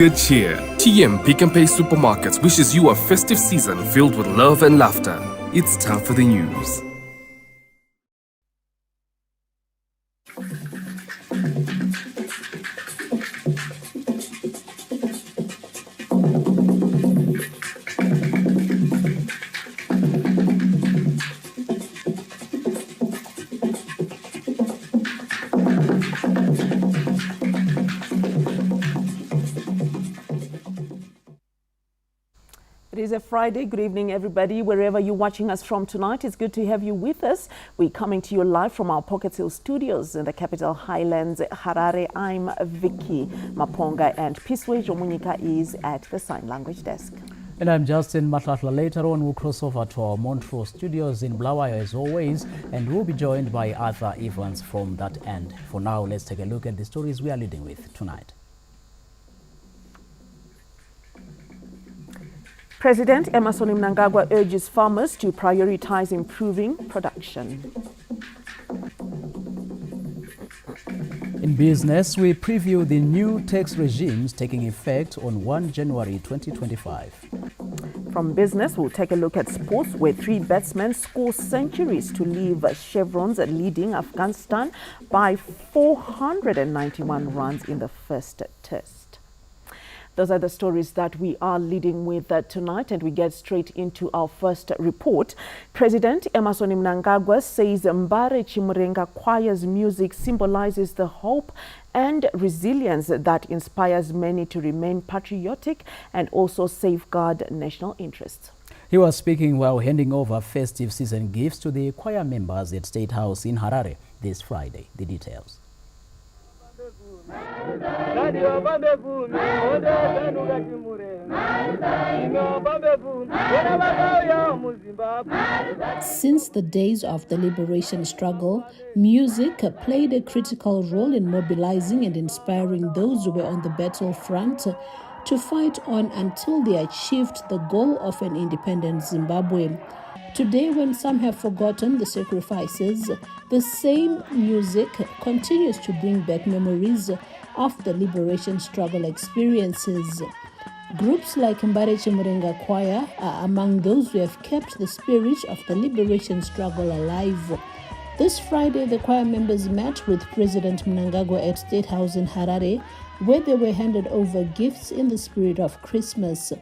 Good cheer. TM Pick and Pay Supermarkets wishes you a festive season filled with love and laughter. It's time for the news. It is a Friday. Good evening, everybody. Wherever you're watching us from tonight, it's good to have you with us. We're coming to you live from our Pocket Hill studios in the capital Highlands, Harare. I'm Vicky Maponga, and Peaceway Jomunika is at the sign language desk. And I'm Justin Matlatla. Later on, we'll cross over to our Montreux studios in Blawayo as always, and we'll be joined by Arthur Evans from that end. For now, let's take a look at the stories we are leading with tonight. President Emmerson Mnangagwa urges farmers to prioritize improving production. In business, we preview the new tax regimes taking effect on 1 January 2025. From business, we'll take a look at sports, where 3 batsmen score centuries to leave chevrons leading Afghanistan by 491 runs in the first test. Those are the stories that we are leading with tonight, and we get straight into our first report. President Emmerson Mnangagwa says Mbare Chimura choir's music symbolizes the hope and resilience that inspires many to remain patriotic and also safeguard national interests. He was speaking while handing over festive season gifts to the choir members at State House in Harare this Friday. The details. Since the days of the liberation struggle, music played a critical role in mobilizing and inspiring those who were on the battlefront to fight on until they achieved the goal of an independent Zimbabwe. Today, when some have forgotten the sacrifices, the same music continues to bring back memories of the liberation struggle experiences. Groups like Mbare Chimura Choir are among those who have kept the spirit of the liberation struggle alive. This Friday, the choir members met with President Mnangagwa at State House in Harare, where they were handed over gifts in the spirit of Christmas.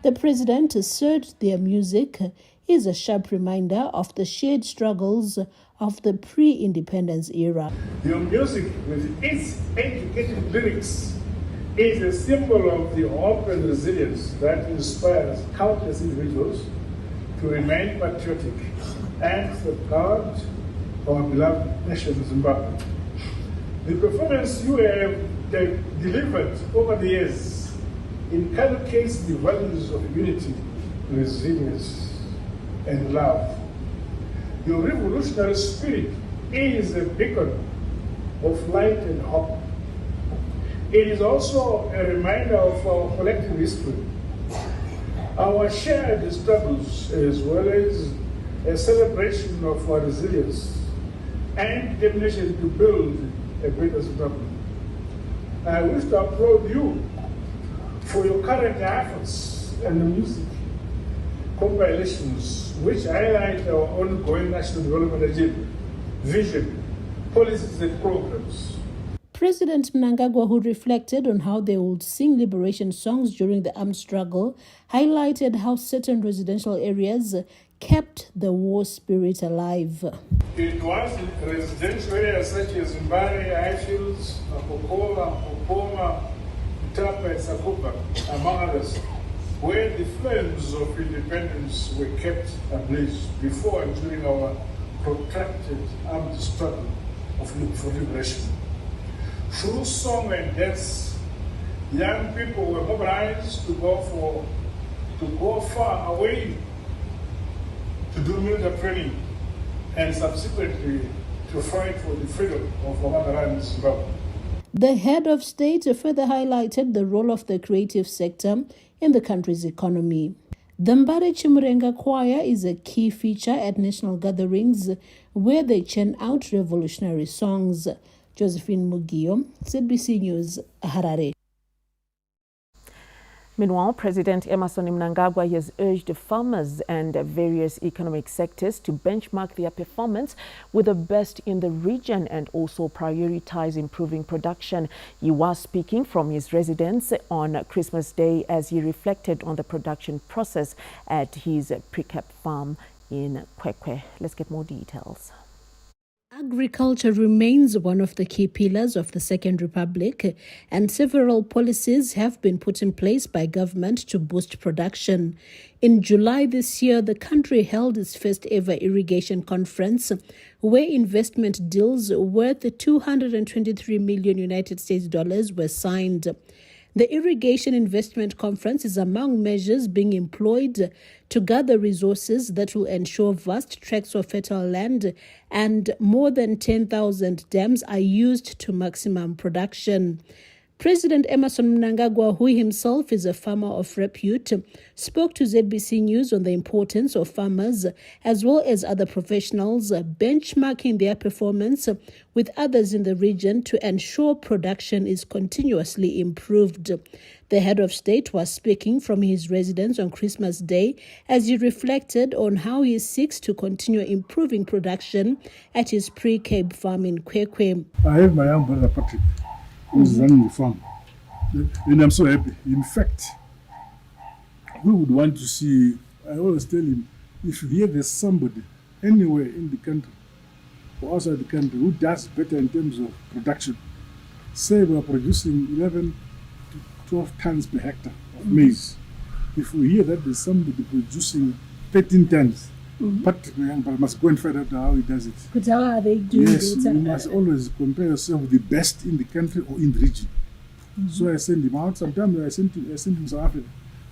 The president asserted their music is a sharp reminder of the shared struggles of the pre-independence era. Your music, with its educated lyrics, is a symbol of the hope and resilience that inspires countless individuals to remain patriotic and safeguard our beloved nation, Zimbabwe. The performance you have delivered over the years inculcates the values of unity, resilience, and love. Your revolutionary spirit is a beacon of light and hope. It is also a reminder of our collective history, our shared struggles, as well as a celebration of our resilience and determination to build a better Zimbabwe. I wish to applaud you for your current efforts and the music compilations, which highlight our ongoing national development agenda, vision, policies and programs. President Mnangagwa, who reflected on how they would sing liberation songs during the armed struggle, highlighted how certain residential areas kept the war spirit alive. It was residential areas such as Mbare, Highfields, Makokola, Opoma, Tapa, and Sakuba, among others, where the flames of independence were kept ablaze before and during our protracted armed struggle for liberation. Through song and dance, young people were mobilized to go far away to do military training and subsequently to fight for the freedom of our motherland, Zimbabwe. The head of state further highlighted the role of the creative sector in the country's economy. The Mbare Chimura choir is a key feature at national gatherings where they chant out revolutionary songs. Josephine Mugio, ZBC News, Harare. Meanwhile, President Emmerson Mnangagwa has urged farmers and various economic sectors to benchmark their performance with the best in the region and also prioritize improving production. He was speaking from his residence on Christmas Day as he reflected on the production process at his pre-cap farm in Kwekwe. Let's get more details. Agriculture remains one of the key pillars of the Second Republic, and several policies have been put in place by government to boost production. In July this year, the country held its first ever irrigation conference, where investment deals worth $223 million United States dollars were signed. The Irrigation Investment Conference is among measures being employed to gather resources that will ensure vast tracts of fertile land and more than 10,000 dams are used to maximum production. President Emmerson Mnangagwa, who himself is a farmer of repute, spoke to ZBC News on the importance of farmers as well as other professionals benchmarking their performance with others in the region to ensure production is continuously improved. The head of state was speaking from his residence on Christmas Day as he reflected on how he seeks to continue improving production at his pre-Cape farm in Kwekwe. I have my young brother Patrick, who's running the farm, and I'm so happy. In fact, we would want to see, I always tell him, if here there's somebody anywhere in the country or outside the country who does better in terms of production, say we are producing 11 to 12 tons per hectare of maize. If we hear that there's somebody producing 13 tons, Patrick must go and find out how he does it. But how are they doing Yes, it? you must always compare yourself with the best in the country or in the region. So I send him out. Sometimes I sent him South Africa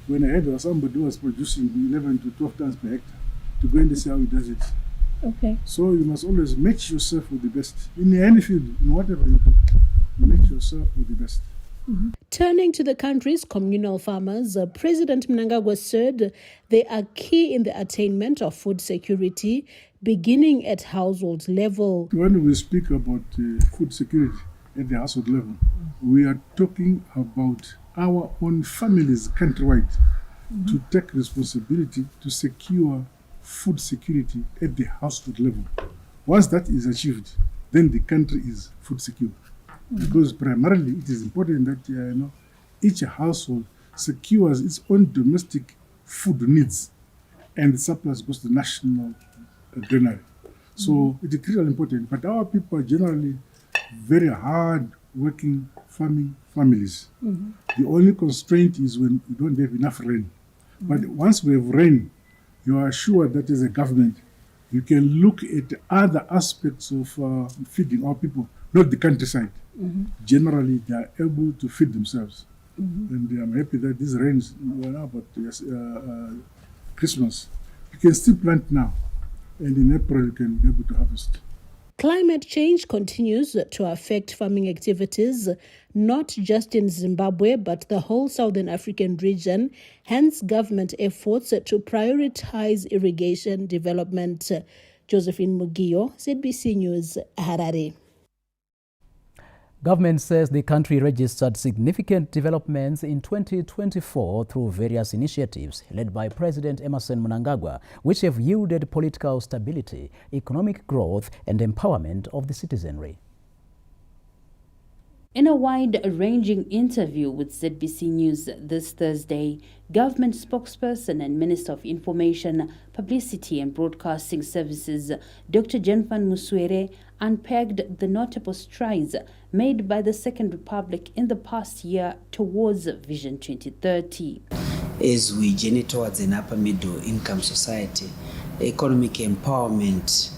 when I heard there was somebody who was producing 11 to 12 tons per hectare to go and see how he does it. Okay. So you must always match yourself with the best. In any field, in whatever you do, match yourself with the best. Turning to the country's communal farmers, President Mnangagwa said they are key in the attainment of food security, beginning at household level. When we speak about food security at the household level, we are talking about our own families countrywide to take responsibility to secure food security at the household level. Once that is achieved, then the country is food secure. Because primarily it is important that each household secures its own domestic food needs and the surplus goes to the national granary. So it is critically important. But our people are generally very hard working farming families. The only constraint is when you don't have enough rain. But once we have rain, you are sure that as a government, you can look at other aspects of feeding our people, not the countryside. Generally, they are able to feed themselves. And I'm happy that these rains were now about Christmas. You can still plant now, and in April you can be able to harvest. Climate change continues to affect farming activities, not just in Zimbabwe, but the whole Southern African region, hence government efforts to prioritize irrigation development. Josephine Mugio, ZBC News, Harare. Government says the country registered significant developments in 2024 through various initiatives led by President Emmerson Mnangagwa, which have yielded political stability, economic growth, and empowerment of the citizenry. In a wide-ranging interview with ZBC News this Thursday, Government spokesperson and Minister of Information, Publicity and Broadcasting Services, Dr. Jennifer Muswere, unpacked the notable strides made by the Second Republic in the past year towards Vision 2030. As we journey towards an upper middle income society, economic empowerment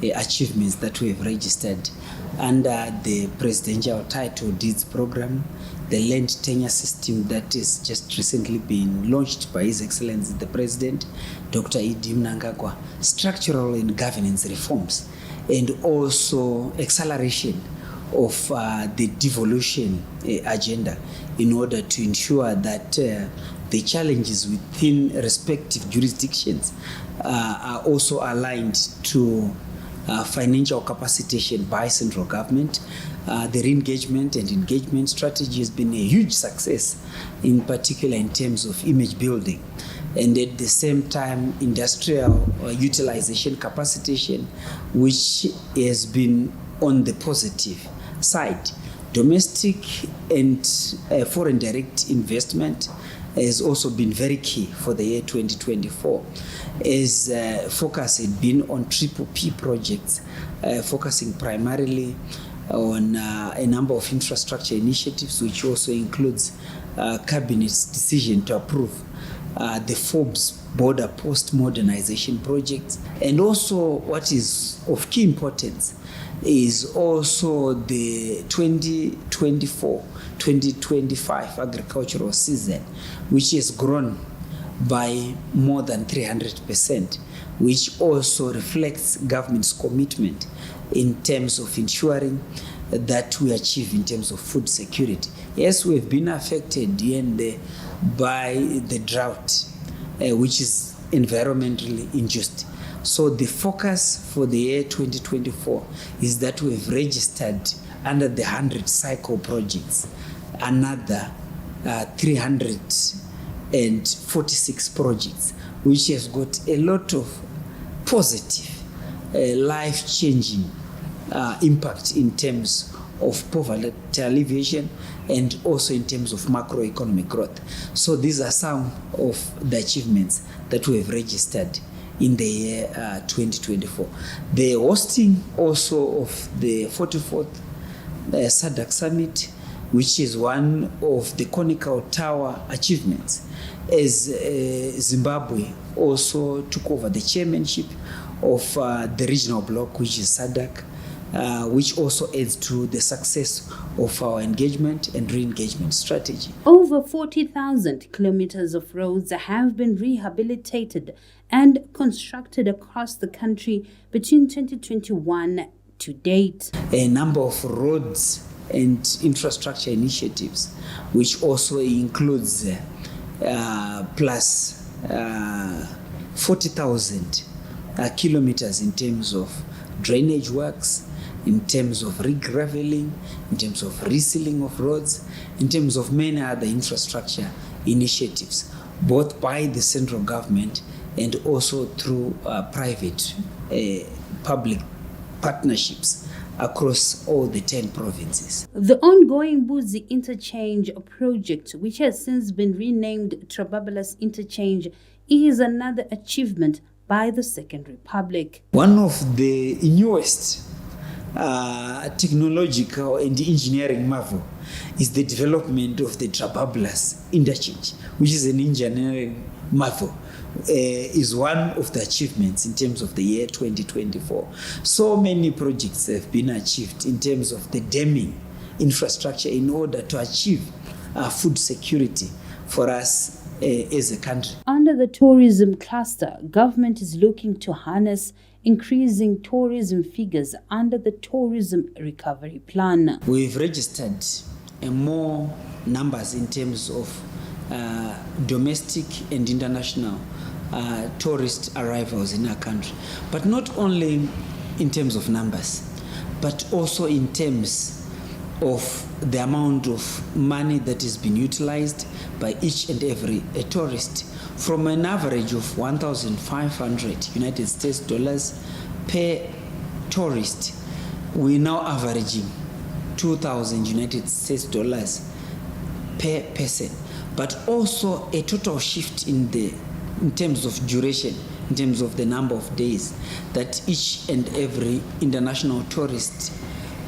achievements that we have registered under the presidential title deeds program, the land tenure system that is just recently been launched by His Excellency the President, Dr. Idi Mnangagwa, structural and governance reforms, and also acceleration of the devolution agenda in order to ensure that the challenges within respective jurisdictions are also aligned to financial capacitation by central government, The re-engagement and engagement strategy has been a huge success, in particular in terms of image building. And at the same time, industrial utilization capacitation, which has been on the positive side. Domestic and foreign direct investment has also been very key for the year 2024, as focus had been on triple P projects, focusing primarily on a number of infrastructure initiatives, which also includes Cabinet's decision to approve the Forbes border post modernization project. And also what is of key importance is also the 2024-2025 agricultural season, which has grown by more than 300%, which also reflects government's commitment in terms of ensuring that we achieve in terms of food security. Yes, we've been affected here and there by the drought, which is environmentally induced. So the focus for the year 2024 is that we've registered under the 100 cycle projects another 346 projects, which has got a lot of positive, life-changing impact in terms of poverty alleviation and also in terms of macroeconomic growth. So these are some of the achievements that we have registered in the year 2024. The hosting also of the 44th SADC Summit, which is one of the conical tower achievements, as Zimbabwe also took over the chairmanship of the regional bloc, which is SADC, which also adds to the success of our engagement and re-engagement strategy. Over 40,000 kilometers of roads have been rehabilitated and constructed across the country between 2021 to date. A number of roads and infrastructure initiatives, which also includes plus 40,000 kilometers in terms of drainage works, in terms of regraveling, in terms of resealing of roads, in terms of many other infrastructure initiatives, both by the central government and also through private public partnerships across all the 10 provinces. The ongoing Buzi Interchange project, which has since been renamed Trababalas Interchange, is another achievement by the Second Republic. One of the newest technological and engineering marvel is the development of the Trababalas Interchange, which is an engineering marvel. Is one of the achievements in terms of the year 2024. So many projects have been achieved in terms of the damming infrastructure in order to achieve food security for us as a country. Under the tourism cluster, government is looking to harness increasing tourism figures under the tourism recovery plan. We've registered more numbers in terms of domestic and international tourist arrivals in our country, but not only in terms of numbers, but also in terms of the amount of money that is being utilized by each and every tourist. From an average of 1,500 United States dollars per tourist, we're now averaging 2,000 United States dollars per person. But also a total shift in terms of duration, in terms of the number of days that each and every international tourist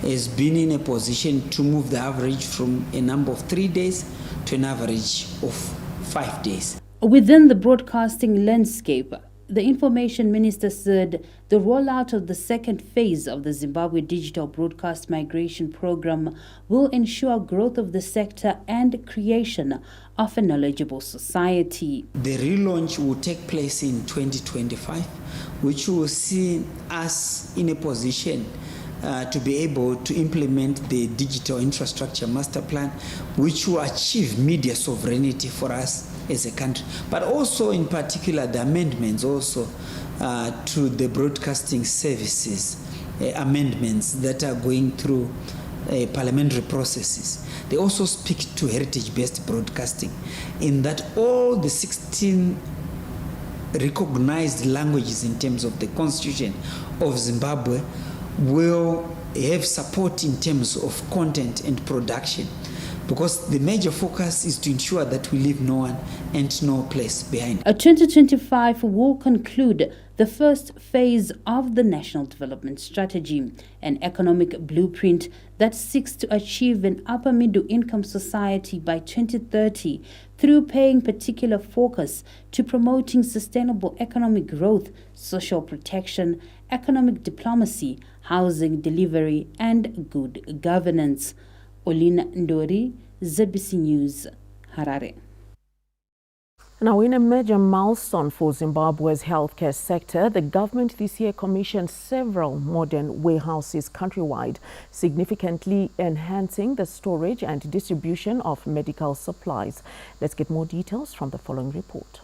has been in a position to move the average from a number of 3 days to an average of 5 days. Within the broadcasting landscape, the information minister said the rollout of the second phase of the Zimbabwe Digital Broadcast Migration Program will ensure growth of the sector and creation of a knowledgeable society. The relaunch will take place in 2025, which will see us in a position to be able to implement the digital infrastructure master plan, which will achieve media sovereignty for us as a country, but also in particular the amendments also to the broadcasting services amendments that are going through parliamentary processes. They also speak to heritage-based broadcasting in that all the 16 recognized languages in terms of the constitution of Zimbabwe will have support in terms of content and production, because the major focus is to ensure that we leave no one and no place behind. 2025 will conclude the first phase of the National Development Strategy, an economic blueprint that seeks to achieve an upper middle income society by 2030 through paying particular focus to promoting sustainable economic growth, social protection, economic diplomacy, housing delivery, and good governance. Olina Ndori, ZBC News, Harare. Now, in a major milestone for Zimbabwe's healthcare sector, the government this year commissioned several modern warehouses countrywide, significantly enhancing the storage and distribution of medical supplies. Let's get more details from the following report.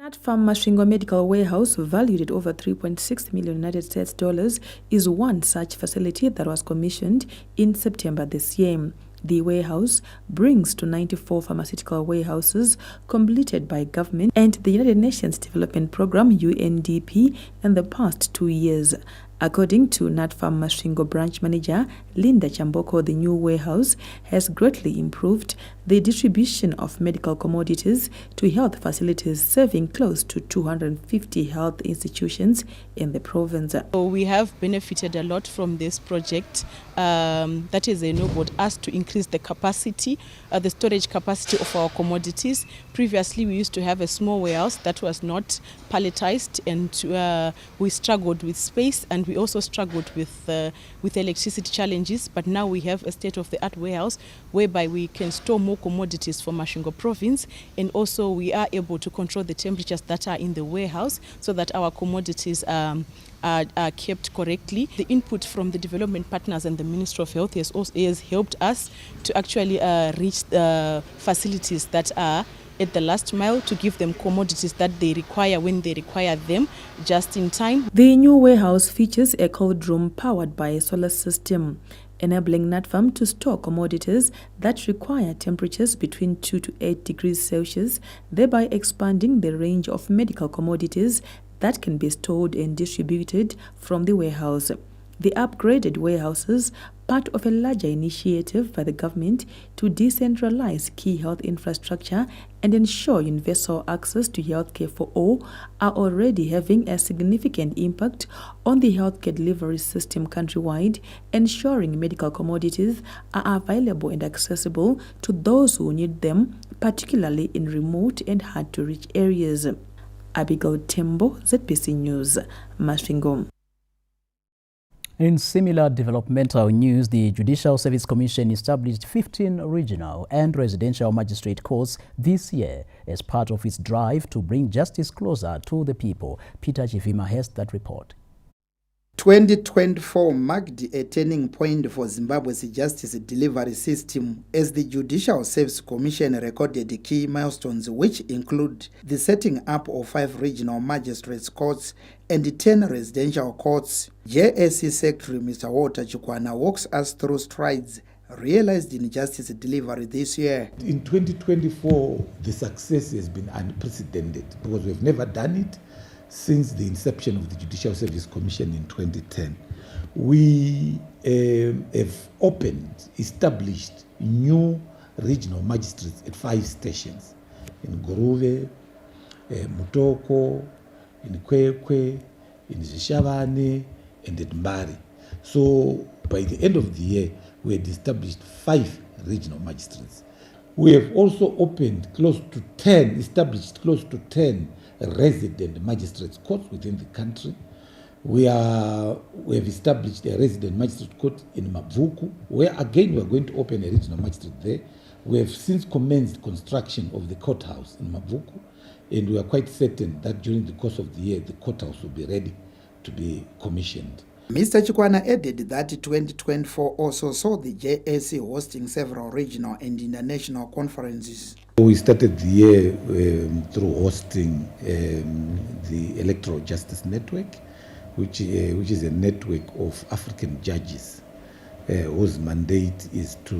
Natfarm Masvingo Medical Warehouse, valued at over $3.6 million United States dollars, is one such facility that was commissioned in September this year. The warehouse brings to 94 pharmaceutical warehouses completed by government and the United Nations Development Programme UNDP in the past 2 years. According to Natfarm Masvingo branch manager Linda Chamboko, the new warehouse has greatly improved the distribution of medical commodities to health facilities, serving close to 250 health institutions in the province. So we have benefited a lot from this project that has enabled us to increase the capacity, the storage capacity of our commodities. Previously, we used to have a small warehouse that was not palletized, and we struggled with space, and we also struggled with electricity challenges. But now we have a state-of-the-art warehouse whereby we can store more commodities for Masvingo province, and also we are able to control the temperatures that are in the warehouse so that our commodities are kept correctly. The input from the development partners and the Ministry of Health has helped us to actually reach the facilities that are at the last mile, to give them commodities that they require when they require them, just in time. The new warehouse features a cold room powered by a solar system, enabling Natfarm to store commodities that require temperatures between 2 to 8 degrees Celsius, thereby expanding the range of medical commodities that can be stored and distributed from the warehouse. The upgraded warehouses, part of a larger initiative by the government to decentralize key health infrastructure and ensure universal access to healthcare for all, are already having a significant impact on the healthcare delivery system countrywide, ensuring medical commodities are available and accessible to those who need them, particularly in remote and hard-to-reach areas. Abigail Tembo, ZBC News, Masvingo. In similar developmental news, the Judicial Service Commission established 15 regional and residential magistrate courts this year as part of its drive to bring justice closer to the people. Peter Chivima has that report. 2024 marked a turning point for Zimbabwe's justice delivery system as the Judicial Service Commission recorded key milestones, which include the setting up of 5 regional magistrates courts and 10 residential courts. JSC Secretary Mr. Walter Chikwana walks us through strides realized in justice delivery this year. In 2024, the success has been unprecedented because we've never done it since the inception of the Judicial Service Commission in 2010. We have established new regional magistrates at 5 stations, in Guruve, Mutoko, in Kwekwe, in Zishavane, and at Mbari. So by the end of the year, we had established 5 regional magistrates. We have also established close to 10 resident magistrates courts within the country. We have established a resident magistrate court in Mabvuku, where again we are going to open a regional magistrate there. We have since commenced construction of the courthouse in Mabvuku, and we are quite certain that during the course of the year, the courthouse will be ready to be commissioned. Mr. Chikwana added that 2024 also saw the JSC hosting several regional and international conferences. We started the year through hosting the Electoral Justice Network, which is a network of African judges whose mandate is to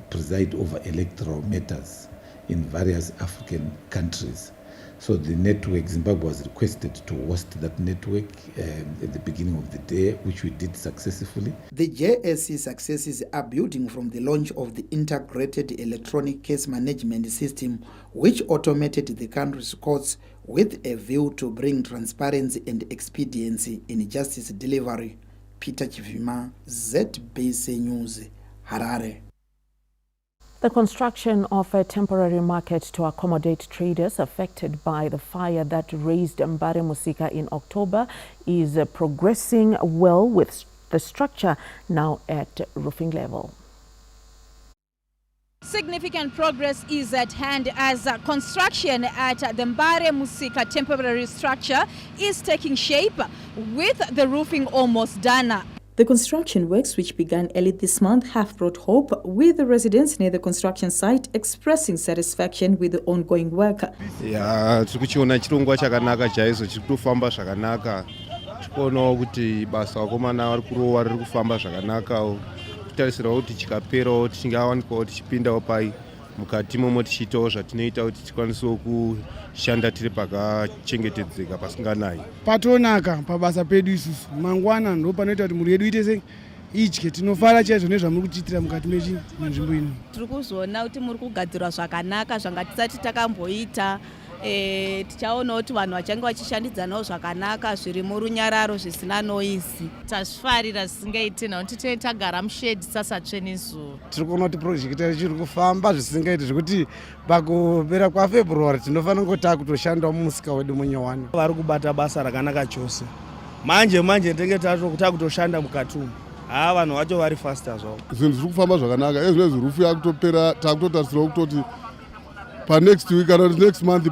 preside over electoral matters in various African countries. So the network, Zimbabwe was requested to host that network at the beginning of the day, which we did successfully. The JSC successes are building from the launch of the Integrated Electronic Case Management System, which automated the country's courts with a view to bring transparency and expediency in justice delivery. Peter Chivima, ZBC News, Harare. The construction of a temporary market to accommodate traders affected by the fire that razed Mbare Musika in October is progressing well, with the structure now at roofing level. Significant progress is at hand as construction at the Mbare Musika temporary structure is taking shape, with the roofing almost done. The construction works, which began early this month, have brought hope, with the residents near the construction site expressing satisfaction with the ongoing work. Tikuchiona chirongwa chakanaka chaizo chirikufamba zvakanaka. Tikonawo kuti basa vakomana vari kurowa riri kufamba zvakanaka. Kutarisirawo kuti chikaperawo tichingawanikwawo tichipindawo pai mukati momo tichiitawo zvatinoita kuti tikwanisewo kushanda tiri pakachengetedzeka pasinganayi. Patonaka pabasa pedu isusu mangwana ndo panoita kuti mhuri yedu iite idye. Tinofara chaizvo nezvamuri kuchiitira mukati menzvimbo ino. Tiri kuzoona kuti muri kugadzirwa zvakanaka zvanga tisati takamboita. Tichaona kuti vanhu vachange vachishandidzanawo zvakanaka zviri murunyararo zvisina noise. Tazvifarira zvisingaiti nokuti tinenge tagara mushedi sasatsve nezuva. Tiri kuona kuti projekti ichiri kufamba zvisingaiti zvekuti pakupera kwaFebruary tinofanira kunge taakutoshandawo mumusika wedu munyowani. Vari kubata basa rakanaka chose. Manje ndenge taakutoshanda mukati umu. Vanhu vacho vari fasta zvavo. Zvinhu zviri kufamba zvakanaka. Ezvinezvi rufu yakutopera, taakutotarisirawo kutoti next week or next month,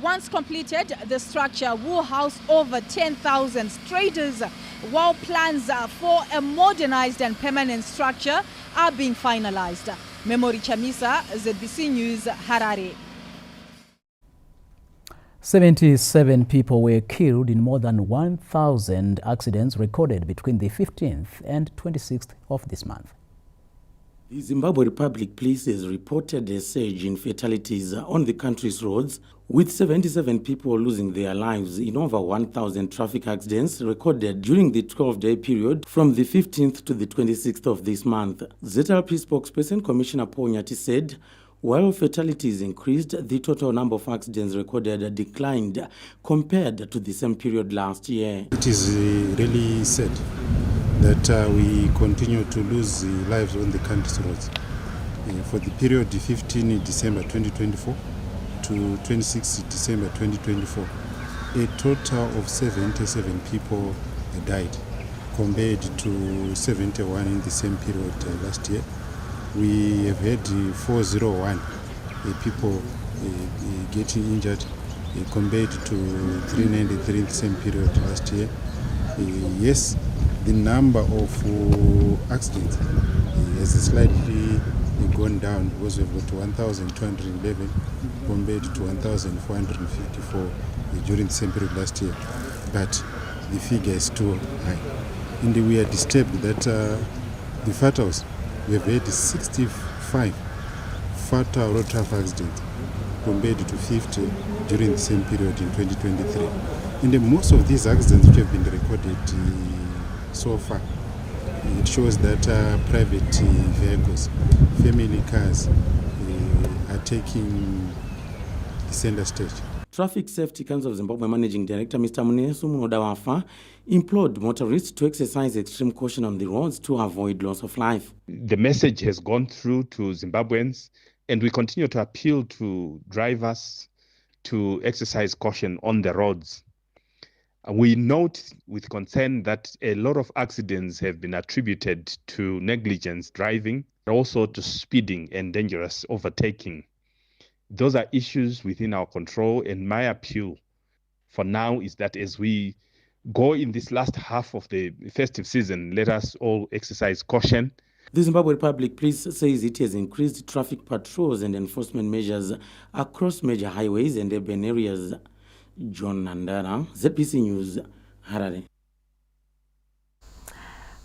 Once completed, the structure will house over 10,000 traders, while plans for a modernized and permanent structure are being finalized. Memory Chamisa, ZBC News, Harare. 77 people were killed in more than 1,000 accidents recorded between the 15th and 26th of this month. The Zimbabwe Republic Police has reported a surge in fatalities on the country's roads, with 77 people losing their lives in over 1,000 traffic accidents recorded during the 12-day period from the 15th to the 26th of this month. ZLP spokesperson Commissioner Paul Nyati said, while fatalities increased, the total number of accidents recorded declined compared to the same period last year. It is really sad that we continue to lose lives on the country's roads. For the period 15 December 2024 to 26 December 2024, a total of 77 people died compared to 71 in the same period last year. We have had 401 people getting injured compared to 393 in the same period last year. Yes, the number of accidents has slightly gone down because we've got 1,211 compared to 1,454 during the same period last year. But the figure is too high. And we are disturbed that the fatals, we've had 65 fatal road traffic accidents compared to 50 during the same period in 2023. And most of these accidents which have been recorded so far, it shows that private vehicles, family cars are taking the center stage. Traffic Safety Council of Zimbabwe Managing Director Mr. Munesu Munodawafa implored motorists to exercise extreme caution on the roads to avoid loss of life. The message has gone through to Zimbabweans, and we continue to appeal to drivers to exercise caution on the roads. We note with concern that a lot of accidents have been attributed to negligence driving, also to speeding and dangerous overtaking. Those are issues within our control, and my appeal for now is that as we go in this last half of the festive season, let us all exercise caution. The Zimbabwe Republic Police says it has increased traffic patrols and enforcement measures across major highways and urban areas. John Nandara, ZBC News, Harare.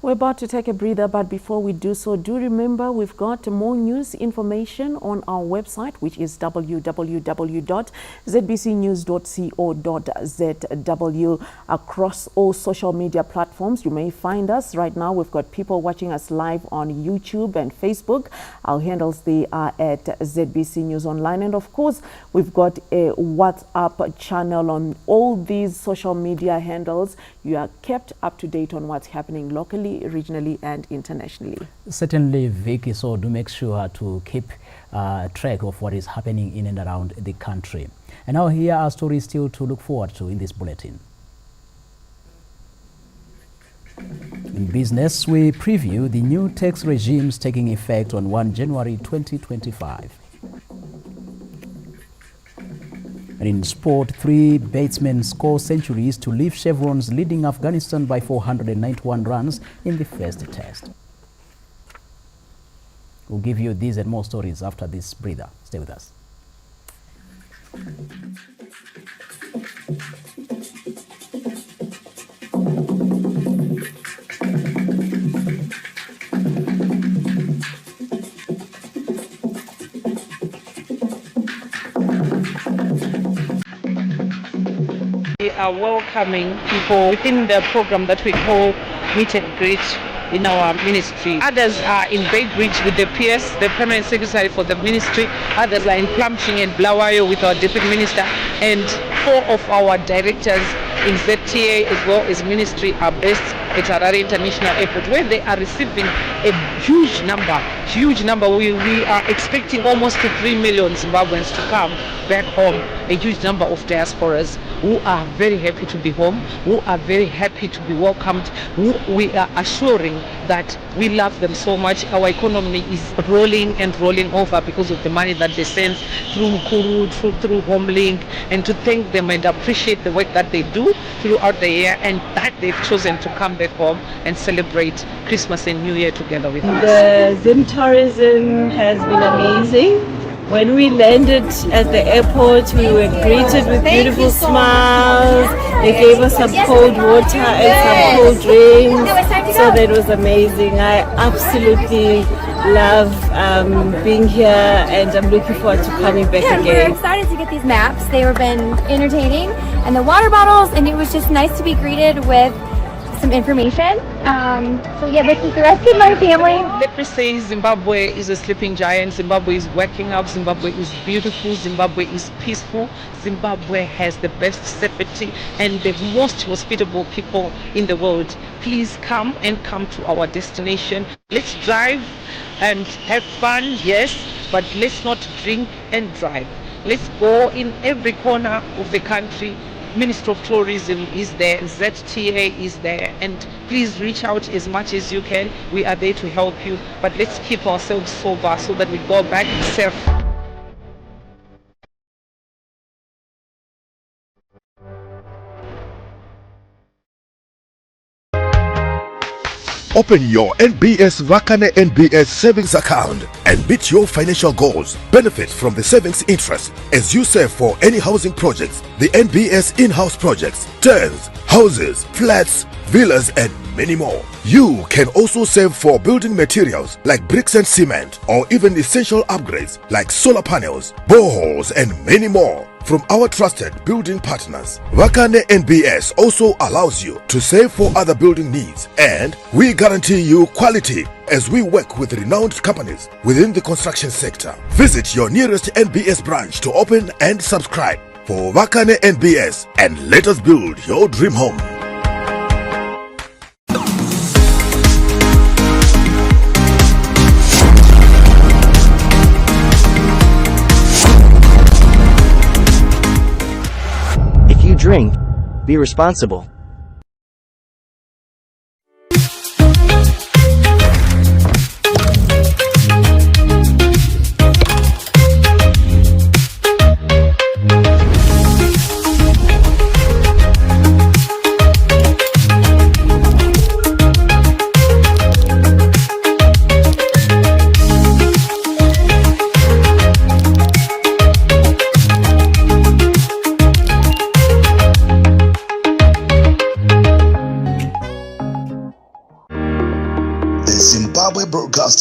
We're about to take a breather, but before we do so, do remember we've got more news information on our website, which is www.zbcnews.co.zw. Across all social media platforms, you may find us. Right now, we've got people watching us live on YouTube and Facebook. Our handles, they are at ZBC News Online. And of course, we've got a WhatsApp channel on all these social media handles. You are kept up to date on what's happening locally, regionally and internationally. Certainly, Vicky, so do make sure to keep track of what is happening in and around the country. And now here are stories still to look forward to in this bulletin. In business, we preview the new tax regimes taking effect on 1 January 2025. And in sport, 3 batsmen score centuries to leave chevrons, leading Afghanistan by 491 runs in the first test. We'll give you these and more stories after this breather. Stay with us. We are welcoming people within the program that we call Meet and Greet in our ministry. Others are in Beitbridge with the PS, the Permanent Secretary for the ministry. Others are in Plumping and Blawayo with our Deputy Minister. And 4 of our directors in ZTA as well as ministry are based at Harare International Airport, where they are receiving a huge number. We are expecting almost 3 million Zimbabweans to come back home, a huge number of diasporas who are very happy to be home, who are very happy to be welcomed, who we are assuring that we love them so much. Our economy is rolling and rolling over because of the money that they send through Mukuru, through Homelink, and to thank them and appreciate the work that they do throughout the year, and that they've chosen to come back home and celebrate Christmas and New Year together with us. The Zim tourism has been amazing. When we landed at the airport, we were greeted with beautiful smiles. They gave us some cold water and some cold drinks, so that was amazing. I absolutely love being here, and I'm looking forward to coming back again. We're excited to get these maps. They were been entertaining, and the water bottles, and it was just nice to be greeted with some information. So yeah, this is the rest of my family. Let me say Zimbabwe is a sleeping giant. Zimbabwe is waking up. Zimbabwe is beautiful. Zimbabwe is peaceful. Zimbabwe has the best safety and the most hospitable people in the world. Please come to our destination. Let's drive and have fun, yes, but let's not drink and drive. Let's go in every corner of the country. Ministry of Tourism is there, ZTA is there, and please reach out as much as you can. We are there to help you, but let's keep ourselves sober so that we go back safe. Open your NBS Vakane NBS savings account and meet your financial goals. Benefit from the savings interest as you save for any housing projects, the NBS in-house projects, turns, houses, flats, villas and many more. You can also save for building materials like bricks and cement, or even essential upgrades like solar panels, boreholes and many more from our trusted building partners. Vakane NBS also allows you to save for other building needs, and we guarantee you quality as we work with renowned companies within the construction sector. Visit your nearest NBS branch to open and subscribe for Vakane NBS and let us build your dream home. If you drink, be responsible.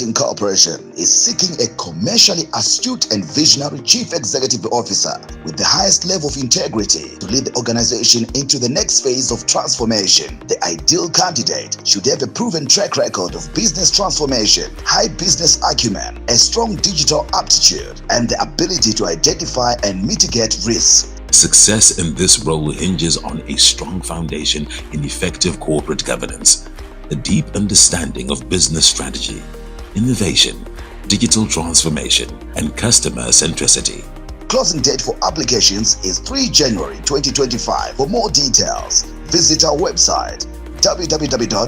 Broadcasting Corporation is seeking a commercially astute and visionary chief executive officer with the highest level of integrity to lead the organization into the next phase of transformation. The ideal candidate should have a proven track record of business transformation, high business acumen, a strong digital aptitude, and the ability to identify and mitigate risks. Success in this role hinges on a strong foundation in effective corporate governance, a deep understanding of business strategy, innovation, digital transformation, and customer centricity. Closing date for applications is 3 January 2025. For more details, visit our website www.zbc.co.zw.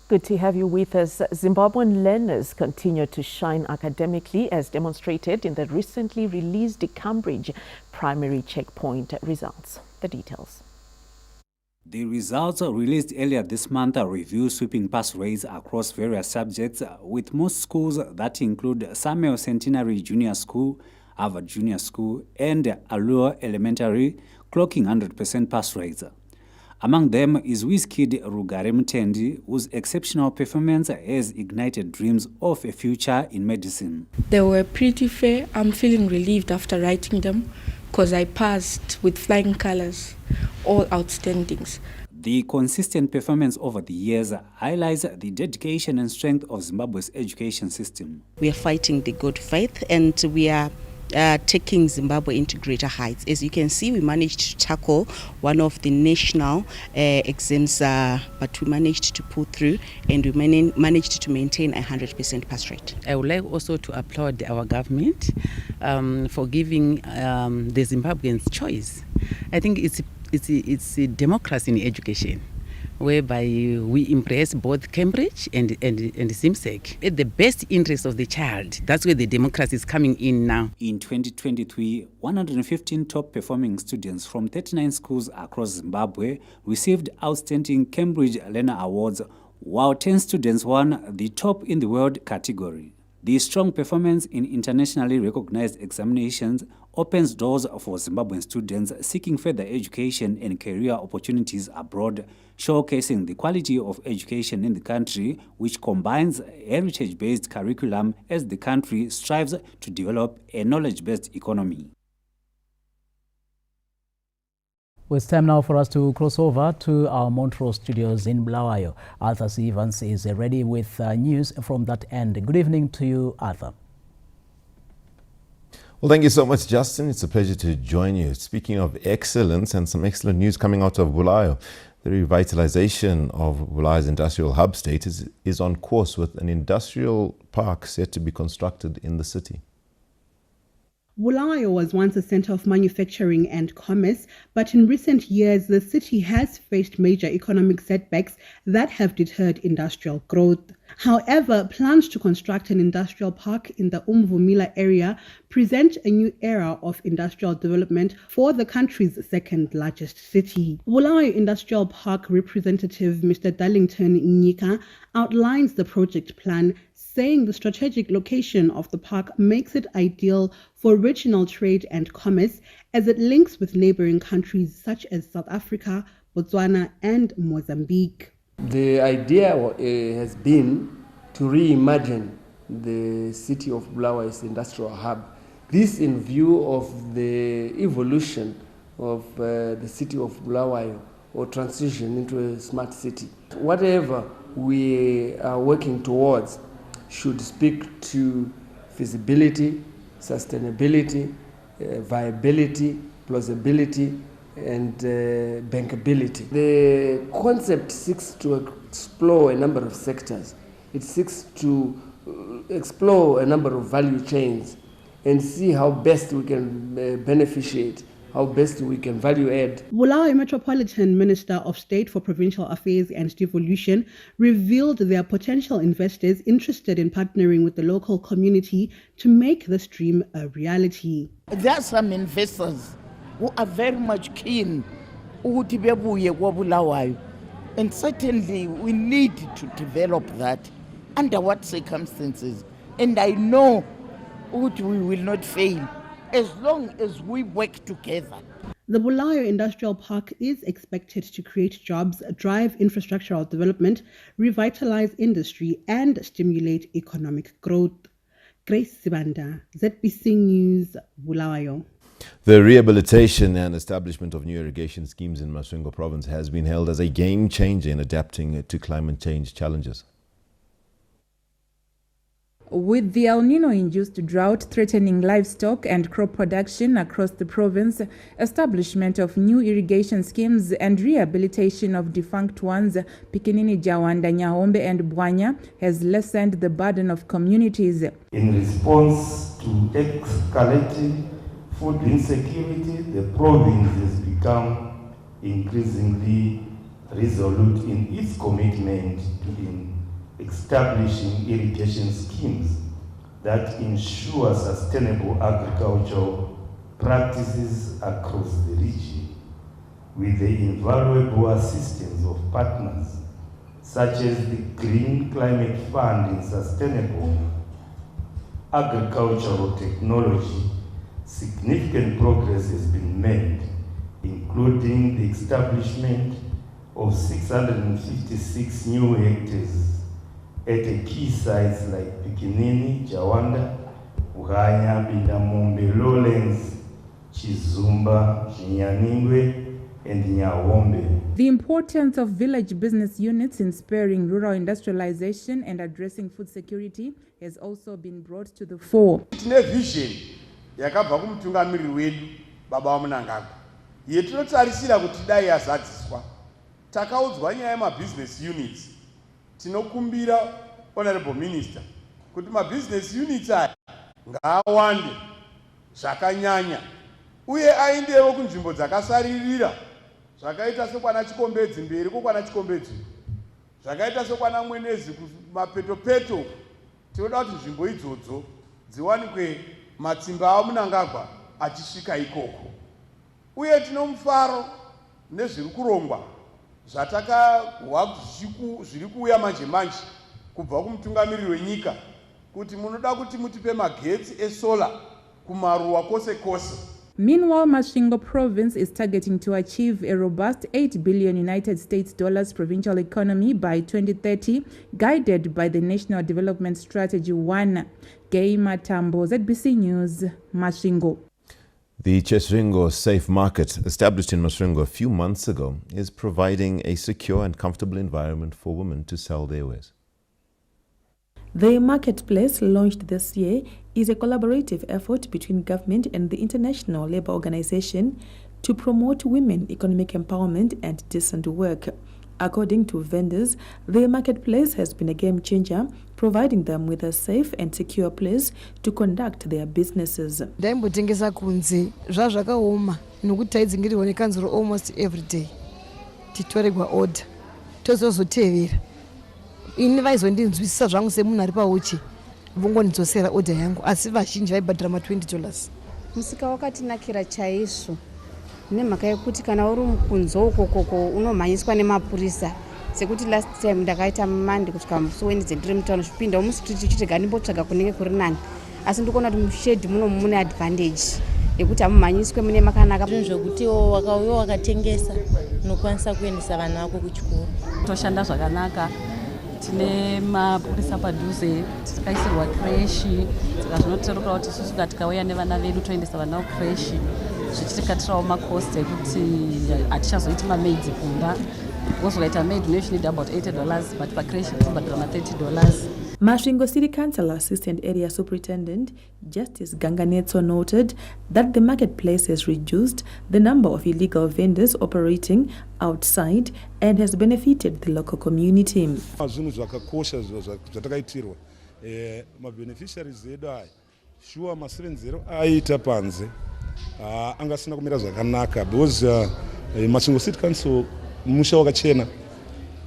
Good to have you with us. Zimbabwean learners continue to shine academically as demonstrated in the recently released Cambridge primary checkpoint results. The details. The results released earlier this month review sweeping pass rates across various subjects, with most schools that include Samuel Centenary Junior School, Harvard Junior School, and Allure Elementary clocking 100% pass rates. Among them is WizKid Rugare Mtendi, whose exceptional performance has ignited dreams of a future in medicine. They were pretty fair. I'm feeling relieved after writing them because I passed with flying colors, all outstandings. The consistent performance over the years highlights the dedication and strength of Zimbabwe's education system. We are fighting the good fight and we are taking Zimbabwe into greater heights. As you can see, we managed to tackle one of the national exams, but we managed to pull through and we managed to maintain a 100% pass rate. I would like also to applaud our government for giving the Zimbabweans choice. I think it's a democracy in education, whereby we embrace both Cambridge and ZimSec. At the best interest of the child, that's where the democracy is coming in now. In 2023, 115 top-performing students from 39 schools across Zimbabwe received outstanding Cambridge Learner Awards, while 10 students won the top in the world category. The strong performance in internationally recognized examinations opens doors for Zimbabwean students seeking further education and career opportunities abroad, showcasing the quality of education in the country, which combines heritage-based curriculum as the country strives to develop a knowledge-based economy. Well, it's time now for us to cross over to our Montrose studios in Bulawayo. Arthur C. Evans is ready with news from that end. Good evening to you, Arthur. Well, thank you so much, Justin. It's a pleasure to join you. Speaking of excellence and some excellent news coming out of Bulawayo, the revitalization of Bulawayo's industrial hub state is on course, with an industrial park set to be constructed in the city. Bulawayo was once a center of manufacturing and commerce, but in recent years, the city has faced major economic setbacks that have deterred industrial growth. However, plans to construct an industrial park in the Umvumila area present a new era of industrial development for the country's second largest city. Bulawayo Industrial Park representative Mr. Darlington Nyika outlines the project plan, saying the strategic location of the park makes it ideal for regional trade and commerce as it links with neighboring countries such as South Africa, Botswana, and Mozambique. The idea has been to reimagine the city of Bulawayo as industrial hub. This in view of the evolution of the city of Bulawayo, or transition into a smart city. Whatever we are working towards should speak to feasibility, sustainability, viability, plausibility, and bankability. The concept seeks to explore a number of sectors. It seeks to explore a number of value chains and see how best we can beneficiate how best we can value add. Bulawayo Metropolitan Minister of State for Provincial Affairs and Devolution revealed there are potential investors interested in partnering with the local community to make this dream a reality. There are some investors who are very much keen ukuthi bebuye kwaBulawayo, and certainly we need to develop that. Under what circumstances? And I know ukuthi we will not fail as long as we work together. The Bulawayo Industrial Park is expected to create jobs, drive infrastructural development, revitalize industry, and stimulate economic growth. Grace Sibanda, ZBC News, Bulawayo. The rehabilitation and establishment of new irrigation schemes in Masvingo province has been hailed as a game changer in adapting to climate change challenges. With the El Nino-induced drought threatening livestock and crop production across the province, establishment of new irrigation schemes and rehabilitation of defunct ones, Pikinini, Jawanda, Nyahombe and Bwanya, has lessened the burden of communities. In response to escalating food insecurity, the province has become increasingly resolute in its commitment to establishing irrigation schemes that ensure sustainable agricultural practices across the region, with the invaluable assistance of partners such as the Green Climate Fund in Sustainable Agricultural Technology. Significant progress has been made, including the establishment of 656 new hectares at a key sites like Pikinini, Jawanda, Uganya, Bindamombe, Lowlands, Chizumba, Nyaningwe, and Nyahombe. The importance of village business units in spurring rural industrialization and addressing food security has also been brought to the fore. Tine vision yakabva kumutungamiriri wedu baba vaMunangagwa yetinotarisira kuti dai yazadziswa. Takaudzwa nyaya yemabusiness units. Tinokumbira Honorable Minister kuti mabusiness units aya ngaawande zvakanyanya uye aendewo kunzvimbo dzakasaririra zvakaita sekwana Chikombedzi mberi kokwana Chikombedzi zvakaita sekwana Mwenezi kumapetopeto. Tinoda kuti nzvimbo idzodzo dziwanikwe matsimba aMunangagwa achisvika ikoko, uye tinomufaro nezviri kurongwa zvatakahwa zviri kuuya manje manje kubva kumutungamiriri wenyika kuti munoda kuti mutipe magetsi esola kumaruwa kose kose. Meanwhile, Masvingo province is targeting to achieve a robust $8 billion United States dollars provincial economy by 2030, guided by the National Development Strategy 1. Geima Tambo, ZBC News, Masvingo. The Chesringo Safe Market, established in Masvingo a few months ago, is providing a secure and comfortable environment for women to sell their wares. The marketplace, launched this year, is a collaborative effort between government and the International Labour Organization to promote women economic empowerment and decent work. According to vendors, the marketplace has been a game changer, providing them with a safe and secure place to conduct their businesses. Ndaimbotengesa kunze zvazvakaoma nokuti taidzingiriwa nekanzuro almost every day titorerwa order tozozotevera ini vaizondinzwisisa zvangu semunhu ari pauchi vongondidzosera order yangu asi vazhinji vaibhadhira $20. Musika wakatinakira chaizvo nemhaka yekuti kana uri kunzo ukokoko unomhanyiswa nemapurisa sekuti last time ndakaita mumande kusvika musi Wednesday ndiri mutauno zvipinda mustriti chitega ndimbotsvaga kunenge kuri nani asi ndikuona kuti mushedhi muno mune advantage yekuti hamumhanyiswe mune makanaka zvinhu zvokuti wakauya wakatengesa unokwanisa kuendesa vana vako kuchikoro. Toshanda zvakanaka, tine mapurisa padhuze, takaisirwa kreshi, saka zvinotireukira kuti isusu tikauya nevana vedu toendesa vana vavo kreshi zvichitikatirawo makosti ekuti hatichazoiti mamaidzi kumba. Wozokaita maid unoishinida about $80 but pakreshi tobhadhira $30. Masvingo City Council Assistant Area Superintendent Justice Ganganetso noted that the marketplace has reduced the number of illegal vendors operating outside and has benefited the local community. Zvinhu zvakakosha zvatakaitirwa mabeneficiaries edu aya shuwa masevenzero aita panze angasina kumira zvakanaka because Masvingo City Council musha wakachena,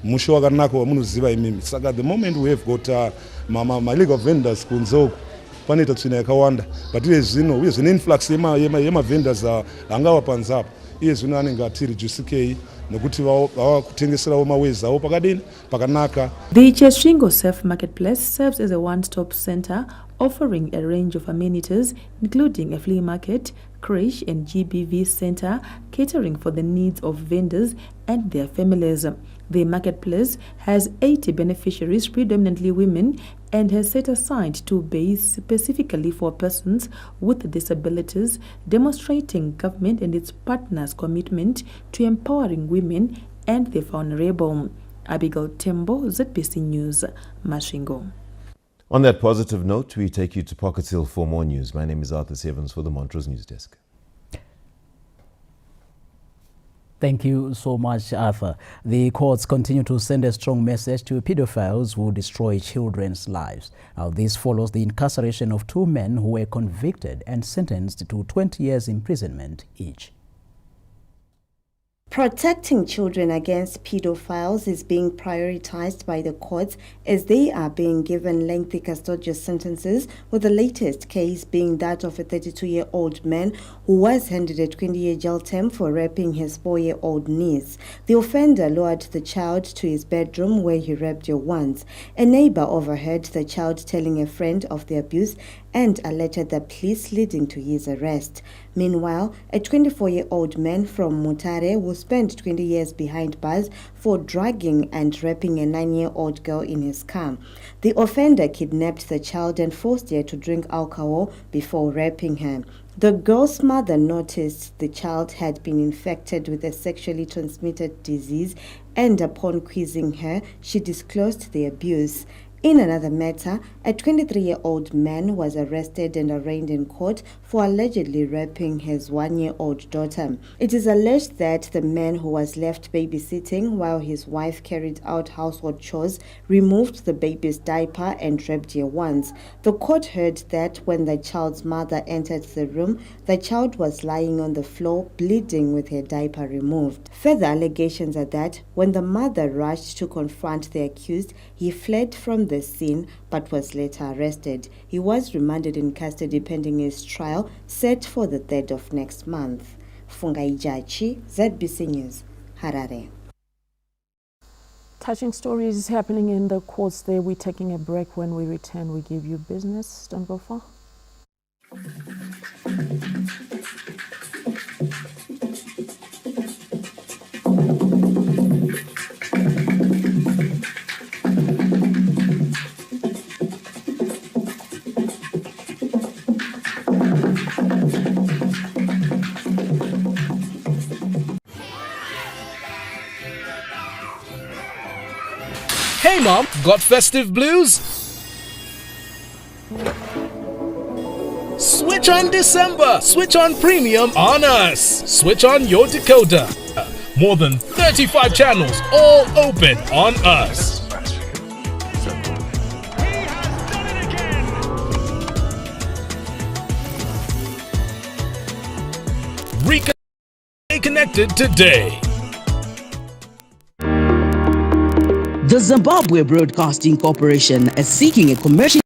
musha wakanaka wamunoziva imimi. Saka the moment we have got my legal vendors kunzoko panoita tsvina yakawanda, but iye zvino uye zvine influx yema vendors angava panzapo, iye zvino anenge ati reduce nokuti vakutengeserawo mawezi avo pakadini pakanaka. The Cheshingo Surf Marketplace serves as a one-stop center offering a range of amenities including a flea market, creche and GBV center catering for the needs of vendors and their families. The marketplace has 80 beneficiaries, predominantly women, and has set aside 2 bays specifically for persons with disabilities, demonstrating government and its partners' commitment to empowering women and the vulnerable. Abigail Tembo, ZBC News, Masvingo. On that positive note, we take you to Pocket Hill for more news. My name is Arthur Sevens for the Montrose News Desk. Thank you so much, Arthur. The courts continue to send a strong message to pedophiles who destroy children's lives. Now, this follows the incarceration of 2 men who were convicted and sentenced to 20 years imprisonment each. Protecting children against pedophiles is being prioritized by the courts as they are being given lengthy custodial sentences, with the latest case being that of a 32-year-old man who was handed a 20-year jail term for raping his 4-year-old niece. The offender lured the child to his bedroom where he raped her once. A neighbor overheard the child telling a friend of the abuse and alerted the police, leading to his arrest. Meanwhile, a 24-year-old man from Mutare who spent 20 years behind bars for drugging and raping a 9-year-old girl in his car. The offender kidnapped the child and forced her to drink alcohol before raping her. The girl's mother noticed the child had been infected with a sexually transmitted disease, and upon quizzing her, she disclosed the abuse. In another matter, a 23-year-old man was arrested and arraigned in court for allegedly raping his 1-year-old daughter. It is alleged that the man, who was left babysitting while his wife carried out household chores, removed the baby's diaper and raped her once. The court heard that when the child's mother entered the room, the child was lying on the floor, bleeding with her diaper removed. Further allegations are that when the mother rushed to confront the accused, he fled from the scene but was later arrested. He was remanded in custody pending his trial set for the 3rd of next month. Fungai Jachi, ZBC News, Harare. Touching stories happening in the courts there. We're taking a break. When we return, we give you business. Don't go far. Hey Mom, got festive blues? Switch on December! Switch on Premium on us! Switch on your decoder. More than 35 channels, all open on us. Reconnected today. The Zimbabwe Broadcasting Corporation is seeking a commercial